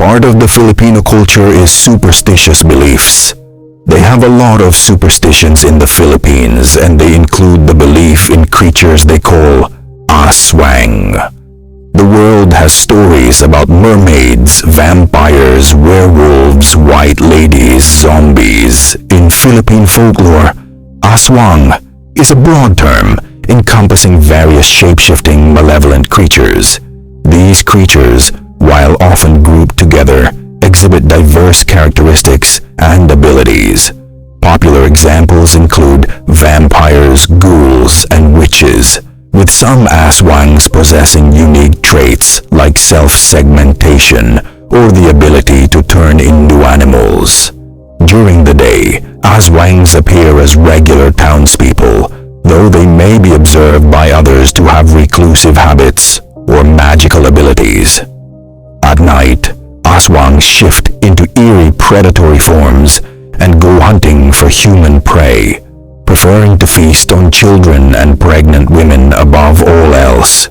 Part of the Filipino culture is superstitious beliefs. They have a lot of superstitions in the Philippines, and they include the belief in creatures they call Aswang. The world has stories about mermaids, vampires, werewolves, white ladies, zombies. In Philippine folklore, Aswang is a broad term encompassing various shape-shifting malevolent creatures. These creatures, while often grouped together, exhibit diverse characteristics and abilities. Popular examples include vampires, ghouls, and witches, with some Aswangs possessing unique traits like self-segmentation or the ability to turn into animals. During the day, Aswangs appear as regular townspeople, though they may be observed by others to have reclusive habits or magical abilities. At night, Aswangs shift into eerie predatory forms and go hunting for human prey, preferring to feast on children and pregnant women above all else.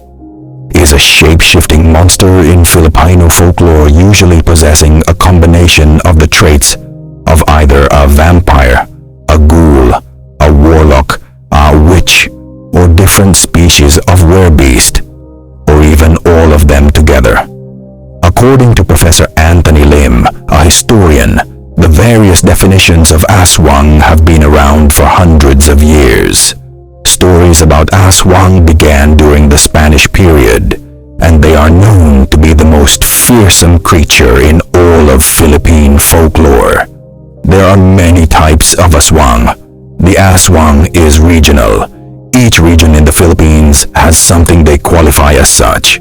Is a shape-shifting monster in Filipino folklore usually possessing a combination of the traits of either a vampire, a ghoul, a warlock, a witch, or different species of werebeast, or even all of them together. According to Professor Anthony Lim, a historian, the various definitions of Aswang have been around for hundreds of years. Stories about Aswang began during the Spanish period, and they are known to be the most fearsome creature in all of Philippine folklore. There are many types of Aswang. The Aswang is regional. Each region in the Philippines has something they qualify as such.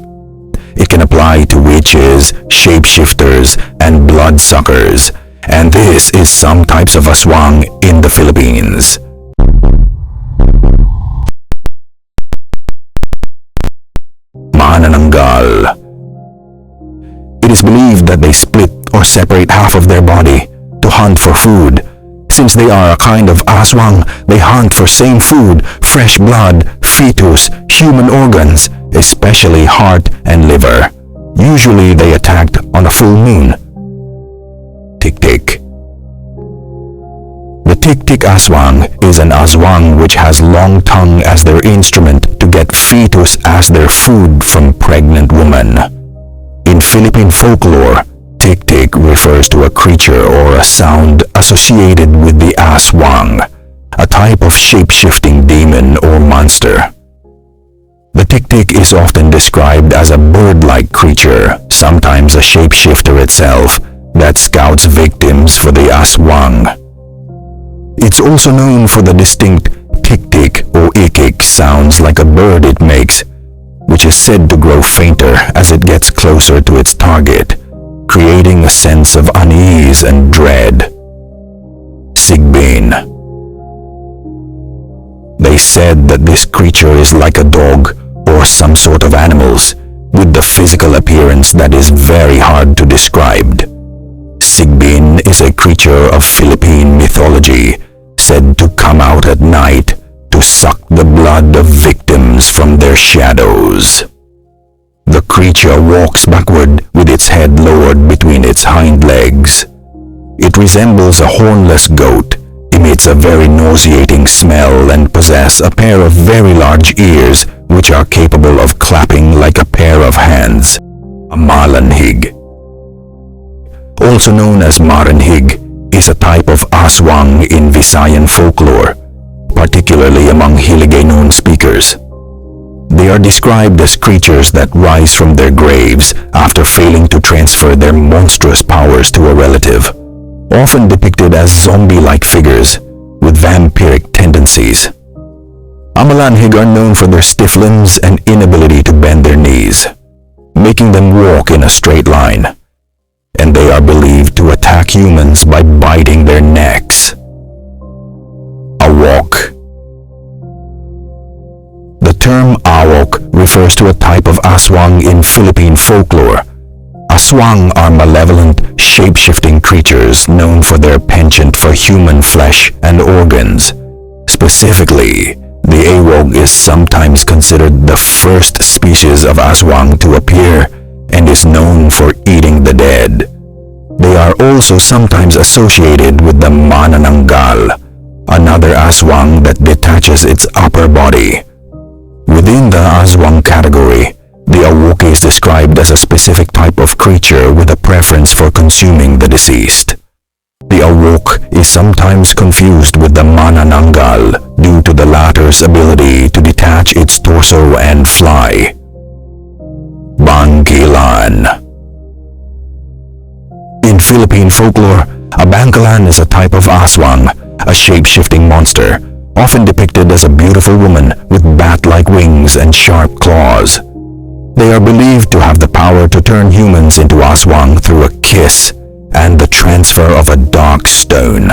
It can apply to witches, shapeshifters, and bloodsuckers, and this is some types of Aswang in the Philippines. Manananggal. It is believed that they split or separate half of their body to hunt for food. Since they are a kind of Aswang, they hunt for same food, fresh blood, fetus, human organs, especially heart and liver. Usually they attacked on a full moon. Tik-tik. The tik-tik Aswang is an Aswang which has long tongue as their instrument to get fetus as their food from pregnant women. In Philippine folklore, tik-tik refers to a creature or a sound associated with the Aswang, a type of shape-shifting demon or monster. The tik-tik is often described as a bird-like creature, sometimes a shapeshifter itself, that scouts victims for the Aswang. It's also known for the distinct tik-tik or ikik sounds like a bird it makes, which is said to grow fainter as it gets closer to its target, creating a sense of unease and dread. Sigbin. They said that this creature is like a dog or some sort of animals, with the physical appearance that is very hard to describe. Sigbin is a creature of Philippine mythology, said to come out at night to suck the blood of victims from their shadows. The creature walks backward with its head lowered between its hind legs. It resembles a hornless goat, emits a very nauseating smell, and possess a pair of very large ears which are capable of clapping like a pair of hands. A malanhig, also known as maranhig, is a type of Aswang in Visayan folklore, particularly among Hiligaynon speakers. They are described as creatures that rise from their graves after failing to transfer their monstrous powers to a relative, often depicted as zombie-like figures with vampiric tendencies. Amalanhig are known for their stiff limbs and inability to bend their knees, making them walk in a straight line, and they are believed to attack humans by biting their necks. Awok. The term awok refers to a type of Aswang in Philippine folklore. Aswang are malevolent, shape-shifting creatures known for their penchant for human flesh and organs. Specifically, the awok is sometimes considered the first species of Aswang to appear and is known for eating the dead. also sometimes associated with the manananggal, another aswang that detaches its upper body. Within the aswang category, the awok is described as a specific type of creature with a preference for consuming the deceased. The awok is sometimes confused with the manananggal due to the latter's ability to detach its torso and fly. Bangkilan. In Philippine folklore, a bangkilan is a type of aswang, a shape-shifting monster, often depicted as a beautiful woman with bat-like wings and sharp claws. They are believed to have the power to turn humans into aswang through a kiss and the transfer of a dark stone.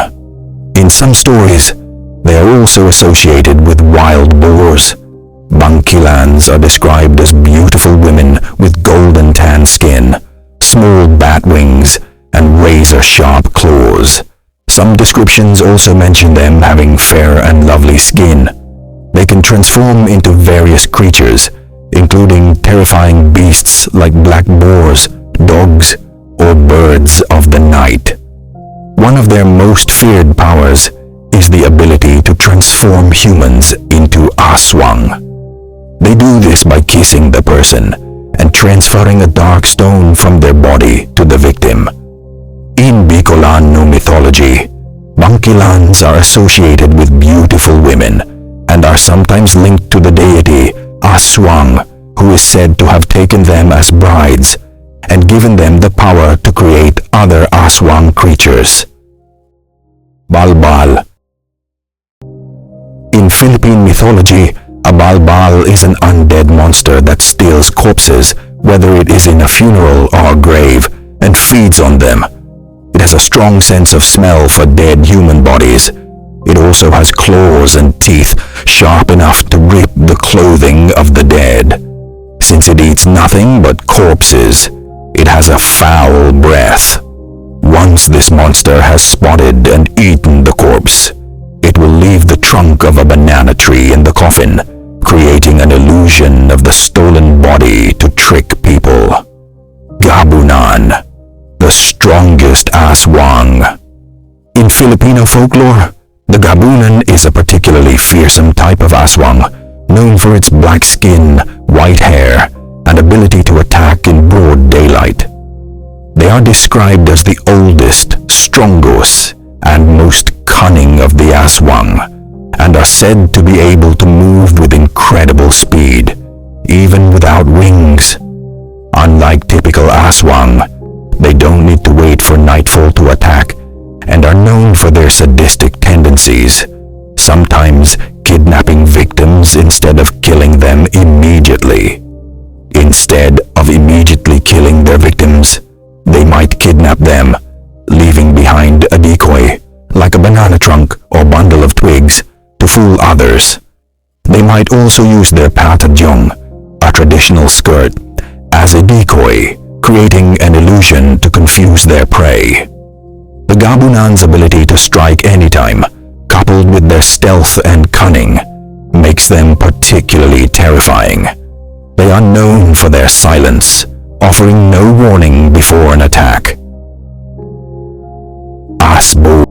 In some stories, they are also associated with wild boars. Bangkilans are described as beautiful women with golden tan skin, small bat wings, and razor-sharp claws. Some descriptions also mention them having fair and lovely skin. They can transform into various creatures, including terrifying beasts like black boars, dogs, or birds of the night. One of their most feared powers is the ability to transform humans into aswang. They do this by kissing the person and transferring a dark stone from their body to the victim. In Bicolano mythology, Bangkilans are associated with beautiful women and are sometimes linked to the deity Aswang, who is said to have taken them as brides and given them the power to create other aswang creatures. Balbal. In Philippine mythology, a balbal is an undead monster that steals corpses, whether it is in a funeral or a grave, and feeds on them. It has a strong sense of smell for dead human bodies. It also has claws and teeth sharp enough to rip the clothing of the dead. Since it eats nothing but corpses, it has a foul breath. Once this monster has spotted and eaten the corpse, it will leave the trunk of a banana tree in the coffin, creating an illusion of the stolen body to trick people. Gabunan, the strongest aswang. In Filipino folklore, the gabunan is a particularly fearsome type of aswang, known for its black skin, white hair, and ability to attack in broad daylight. They are described as the oldest, strongest, and most cunning of the aswang, and are said to be able to move with incredible speed, even without wings. Unlike typical aswang, they don't need to wait for nightfall to attack, and are known for their sadistic tendencies, sometimes kidnapping victims instead of killing them immediately. Instead of immediately killing their victims, they might kidnap them, leaving behind a decoy, like a banana trunk or bundle of twigs, to fool others. They might also use their patadyong, a traditional skirt, as a decoy, creating an illusion to confuse their prey. The Gabunan's ability to strike anytime, coupled with their stealth and cunning, makes them particularly terrifying. They are known for their silence, offering no warning before an attack. Asbo.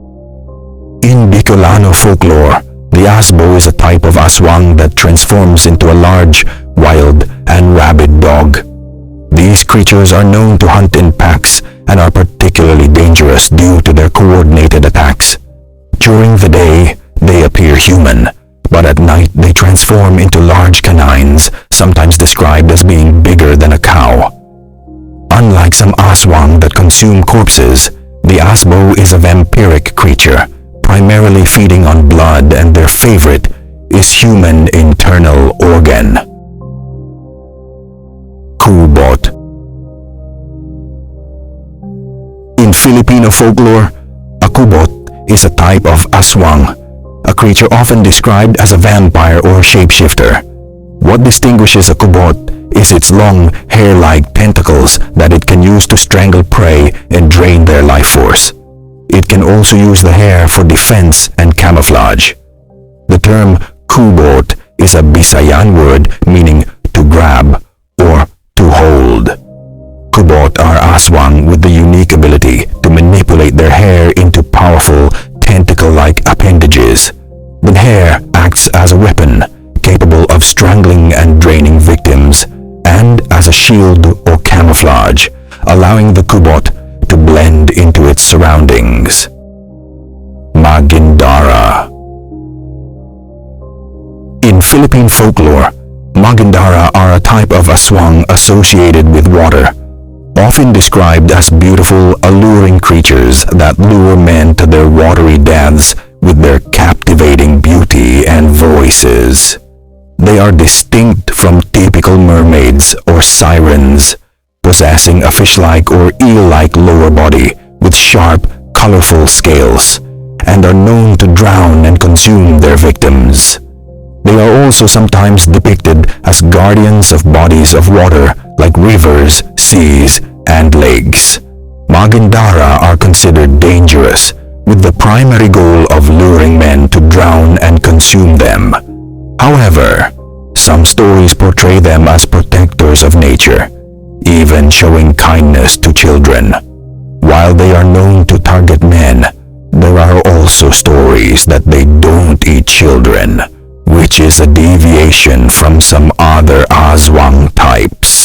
In Bicolano folklore, the asbo is a type of aswang that transforms into a large, wild, and rabid dog. These creatures are known to hunt in packs and are particularly dangerous due to their coordinated attacks. During the day, they appear human, but at night they transform into large canines, sometimes described as being bigger than a cow. Unlike some aswang that consume corpses, the asbo is a vampiric creature, primarily feeding on blood, and their favorite is human internal organ. Kubot. In Filipino folklore, a kubot is a type of aswang, a creature often described as a vampire or shapeshifter. What distinguishes a kubot is its long, hair-like tentacles that it can use to strangle prey and drain their life force. It can also use the hair for defense and camouflage. The term kubot is a Bisayan word meaning to grab or to hold. Kubot are aswang with the unique ability to manipulate manipulate their hair into powerful tentacle-like appendages. The hair acts as a weapon, capable of strangling and draining victims, and as a shield or camouflage, allowing the kubot to blend into its surroundings. Magindara. In Philippine folklore, Magindara are a type of aswang associated with water, often described as beautiful, alluring creatures that lure men to their watery depths with their captivating beauty and voices. They are distinct from typical mermaids or sirens, possessing a fish-like or eel-like lower body with sharp, colorful scales, and are known to drown and consume their victims. They are also sometimes depicted as guardians of bodies of water like rivers, seas, and lakes. Magindara are considered dangerous, with the primary goal of luring men to drown and consume them. However, some stories portray them as protectors of nature, even showing kindness to children. While they are known to target men, there are also stories that they don't eat children, which is a deviation from some other Aswang types.